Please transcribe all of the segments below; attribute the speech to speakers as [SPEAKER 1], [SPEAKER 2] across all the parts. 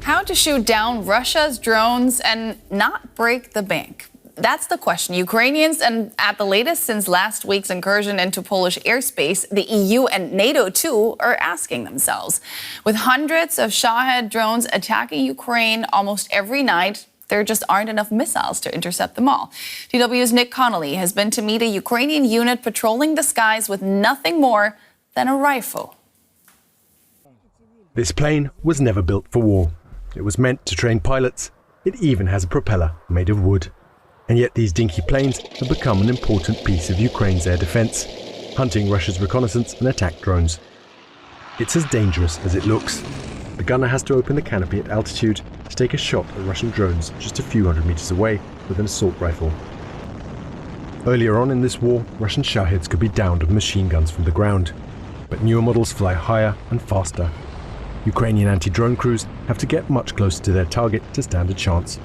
[SPEAKER 1] How to shoot down Russia's drones and not break the bank? That's the question Ukrainians, and at the latest since last week's incursion into Polish airspace, the EU and NATO too are asking themselves. With hundreds of Shahed drones attacking Ukraine almost every night, there just aren't enough missiles to intercept them all. DW's Nick Connolly has been to meet a Ukrainian unit patrolling the skies with nothing more than a rifle.
[SPEAKER 2] This plane was never built for war. It was meant to train pilots. It even has a propeller made of wood. And yet these dinky planes have become an important piece of Ukraine's air defense, hunting Russia's reconnaissance and attack drones. It's as dangerous as it looks. The gunner has to open the canopy at altitude to take a shot at Russian drones just a few hundred meters away with an assault rifle. Earlier on in this war, Russian Shaheds could be downed with machine guns from the ground. But newer models fly higher and faster. Ukrainian anti-drone crews have to get much closer to their target to stand a chance.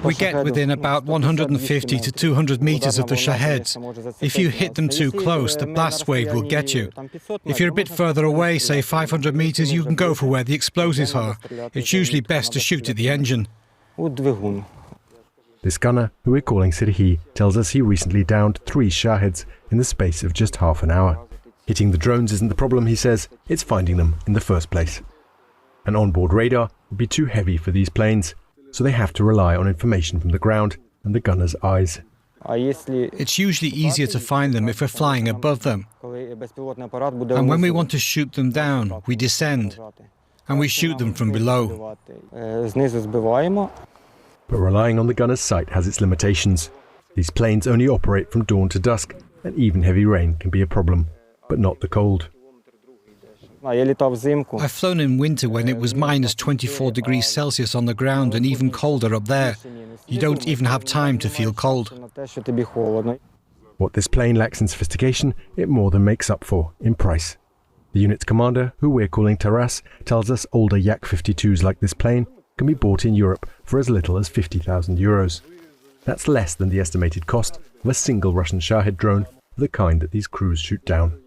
[SPEAKER 3] We get within about 150 to 200 meters of the Shaheds. If you hit them too close, the blast wave will get you. If you're a bit further away, say 500 meters, you can go for where the explosives are. It's usually best to shoot at the engine.
[SPEAKER 2] This gunner, who we're calling Serhiy, tells us he recently downed 3 Shaheds in the space of just half an hour. Hitting the drones isn't the problem, he says, it's finding them in the first place. An onboard radar would be too heavy for these planes, so they have to rely on information from the ground and the gunner's eyes.
[SPEAKER 3] It's usually easier to find them if we're flying above them. And when we want to shoot them down, we descend, and we shoot them from below.
[SPEAKER 2] But relying on the gunner's sight has its limitations. These planes only operate from dawn to dusk, and even heavy rain can be a problem. But not the cold.
[SPEAKER 3] I've flown in winter when it was minus 24 degrees Celsius on the ground and even colder up there. You don't even have time to feel cold.
[SPEAKER 2] What this plane lacks in sophistication, it more than makes up for in price. The unit's commander, who we're calling Taras, tells us older Yak-52s like this plane can be bought in Europe for as little as 50,000 euros. That's less than the estimated cost of a single Russian Shahed drone of the kind that these crews shoot down.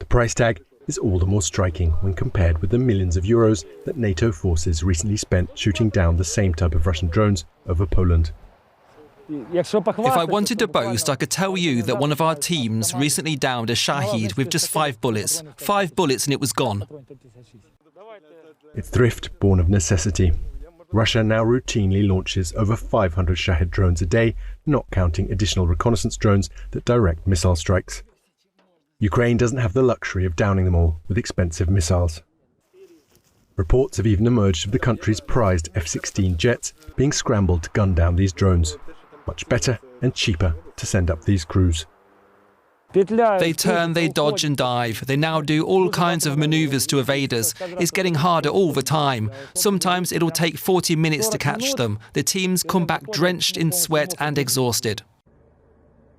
[SPEAKER 2] The price tag is all the more striking when compared with the millions of euros that NATO forces recently spent shooting down the same type of Russian drones over Poland.
[SPEAKER 4] If I wanted to boast, I could tell you that one of our teams recently downed a Shahed with just 5 bullets. 5 bullets and it was gone.
[SPEAKER 2] It's thrift born of necessity. Russia now routinely launches over 500 Shahed drones a day, not counting additional reconnaissance drones that direct missile strikes. Ukraine doesn't have the luxury of downing them all with expensive missiles. Reports have even emerged of the country's prized F-16 jets being scrambled to gun down these drones. Much better and cheaper to send up these crews.
[SPEAKER 4] They turn, they dodge and dive. They now do all kinds of maneuvers to evade us. It's getting harder all the time. Sometimes it'll take 40 minutes to catch them. The teams come back drenched in sweat and exhausted.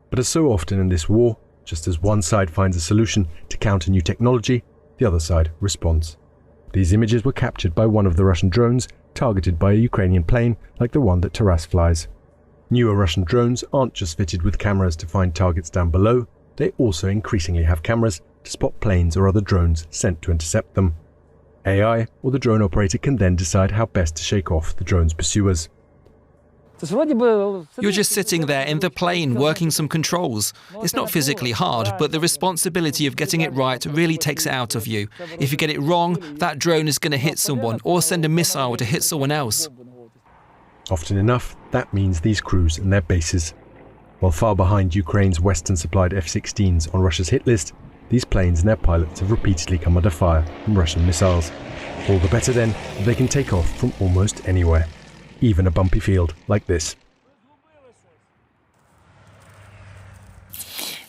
[SPEAKER 2] But as so often in this war, just as one side finds a solution to counter new technology, the other side responds. These images were captured by one of the Russian drones targeted by a Ukrainian plane like the one that Taras flies. Newer Russian drones aren't just fitted with cameras to find targets down below, they also increasingly have cameras to spot planes or other drones sent to intercept them. AI or the drone operator can then decide how best to shake off the drone's pursuers.
[SPEAKER 4] You're just sitting there in the plane working some controls. It's not physically hard, but the responsibility of getting it right really takes it out of you. If you get it wrong, that drone is going to hit someone or send a missile to hit someone else.
[SPEAKER 2] Often enough, that means these crews and their bases. While far behind Ukraine's Western-supplied F-16s on Russia's hit list, these planes and their pilots have repeatedly come under fire from Russian missiles. All the better then that they can take off from almost anywhere. Even a bumpy field like this.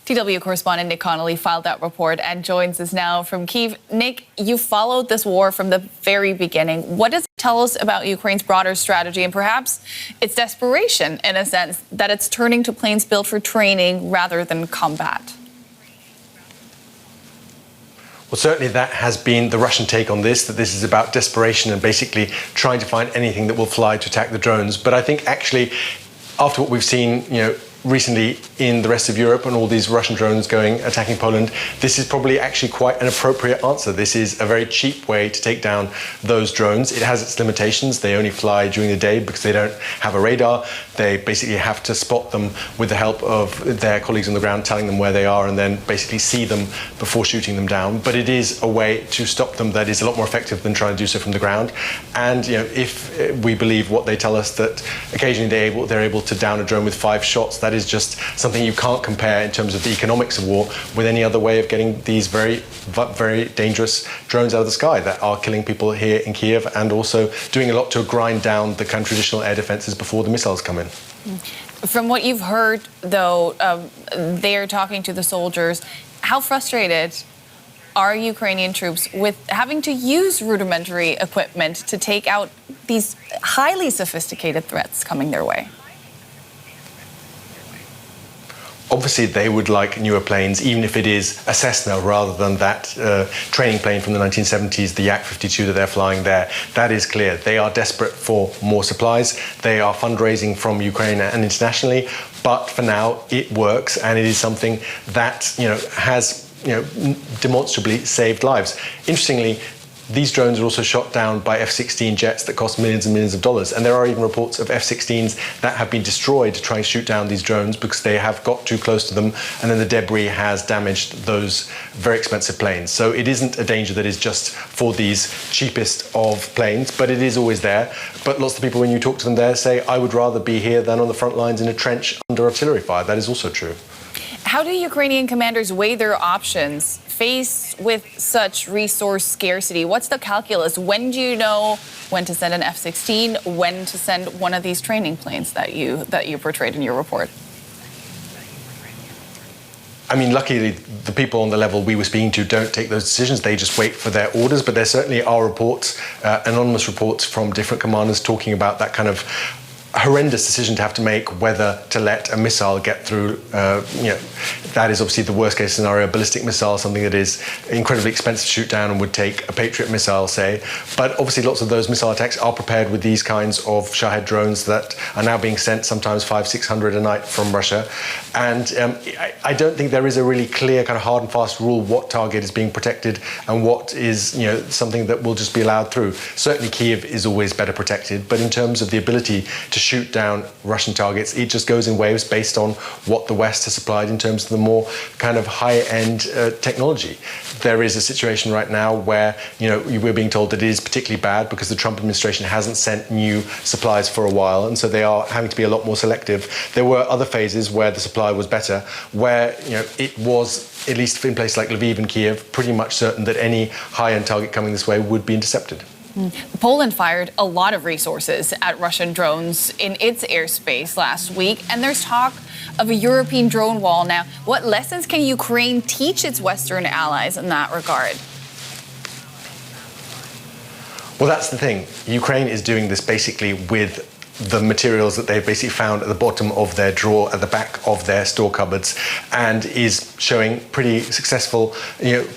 [SPEAKER 1] DW correspondent Nick Connolly filed that report and joins us now from Kyiv. Nick, you followed this war from the very beginning. What does it tell us about Ukraine's broader strategy and perhaps its desperation, in a sense, that it's turning to planes built for training rather than combat?
[SPEAKER 2] Well, certainly that has been the Russian take on this, that this is about desperation and basically trying to find anything that will fly to attack the drones. But I think actually, after what we've seen, recently in the rest of Europe and all these Russian drones attacking Poland, this is probably actually quite an appropriate answer. This is a very cheap way to take down those drones. It has its limitations. They only fly during the day because they don't have a radar. They basically have to spot them with the help of their colleagues on the ground telling them where they are and then basically see them before shooting them down. But it is a way to stop them that is a lot more effective than trying to do so from the ground. And if we believe what they tell us, that occasionally they're able to down a drone with 5 shots, that is just something you can't compare in terms of the economics of war with any other way of getting these very, very dangerous drones out of the sky that are killing people here in Kiev and also doing a lot to grind down the kind of traditional air defenses before the missiles come in.
[SPEAKER 1] From what you've heard, though, they're talking to the soldiers. How frustrated are Ukrainian troops with having to use rudimentary equipment to take out these highly sophisticated threats coming their way?
[SPEAKER 2] Obviously, they would like newer planes, even if it is a Cessna rather than that training plane from the 1970s, the Yak-52 that they're flying there. That is clear. They are desperate for more supplies. They are fundraising from Ukraine and internationally, but for now, it works, and it is something that has demonstrably saved lives. Interestingly, these drones are also shot down by F-16 jets that cost millions and millions of dollars. And there are even reports of F-16s that have been destroyed to try and shoot down these drones because they have got too close to them and then the debris has damaged those very expensive planes. So it isn't a danger that is just for these cheapest of planes, but it is always there. But lots of people, when you talk to them there, say, I would rather be here than on the front lines in a trench under artillery fire. That is also true.
[SPEAKER 1] How do Ukrainian commanders weigh their options faced with such resource scarcity? What's the calculus? When do you know when to send an F-16, when to send one of these training planes that you portrayed in your report?
[SPEAKER 2] I mean, luckily, the people on the level we were speaking to don't take those decisions. They just wait for their orders. But there certainly are reports, anonymous reports from different commanders talking about that kind of horrendous decision to have to make whether to let a missile get through. That is obviously the worst case scenario, a ballistic missile, something that is incredibly expensive to shoot down and would take a Patriot missile, say. But obviously lots of those missile attacks are prepared with these kinds of Shahed drones that are now being sent sometimes 500-600 a night from Russia. And I don't think there is a really clear kind of hard and fast rule what target is being protected and what is something that will just be allowed through. Certainly Kiev is always better protected, but in terms of the ability to shoot down Russian targets, it just goes in waves based on what the West has supplied in terms of the more kind of high-end technology. There is a situation right now where we're being told that it is particularly bad because the Trump administration hasn't sent new supplies for a while, and so they are having to be a lot more selective. There were other phases where the supply was better, where it was, at least in places like Lviv and Kiev, pretty much certain that any high-end target coming this way would be intercepted.
[SPEAKER 1] Poland fired a lot of resources at Russian drones in its airspace last week, and there's talk of a European drone wall now. What lessons can Ukraine teach its Western allies in that regard?
[SPEAKER 2] Well, that's the thing. Ukraine is doing this basically with the materials that they've basically found at the bottom of their drawer, at the back of their store cupboards, and is showing pretty successful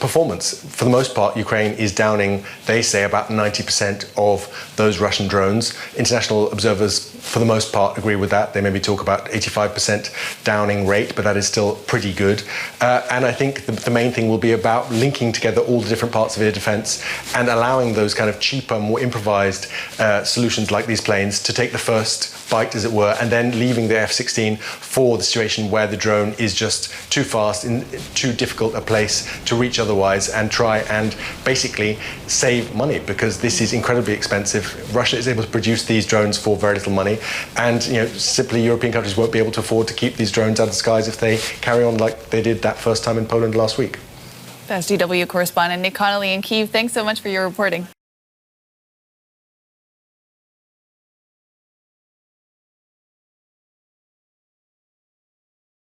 [SPEAKER 2] performance. For the most part, Ukraine is downing, they say, about 90% of those Russian drones. International observers, for the most part, agree with that. They maybe talk about 85% downing rate, but that is still pretty good. And I think the main thing will be about linking together all the different parts of air defense and allowing those kind of cheaper, more improvised solutions like these planes to take the first bite, as it were, and then leaving the F-16 for the situation where the drone is just too fast, in too difficult a place to reach otherwise, and try and basically save money, because this is incredibly expensive. Russia is able to produce these drones for very little money, and simply European countries won't be able to afford to keep these drones out of the skies if they carry on like they did that first time in Poland last week.
[SPEAKER 1] That's DW correspondent Nick Connolly in Kyiv. Thanks so much for your reporting.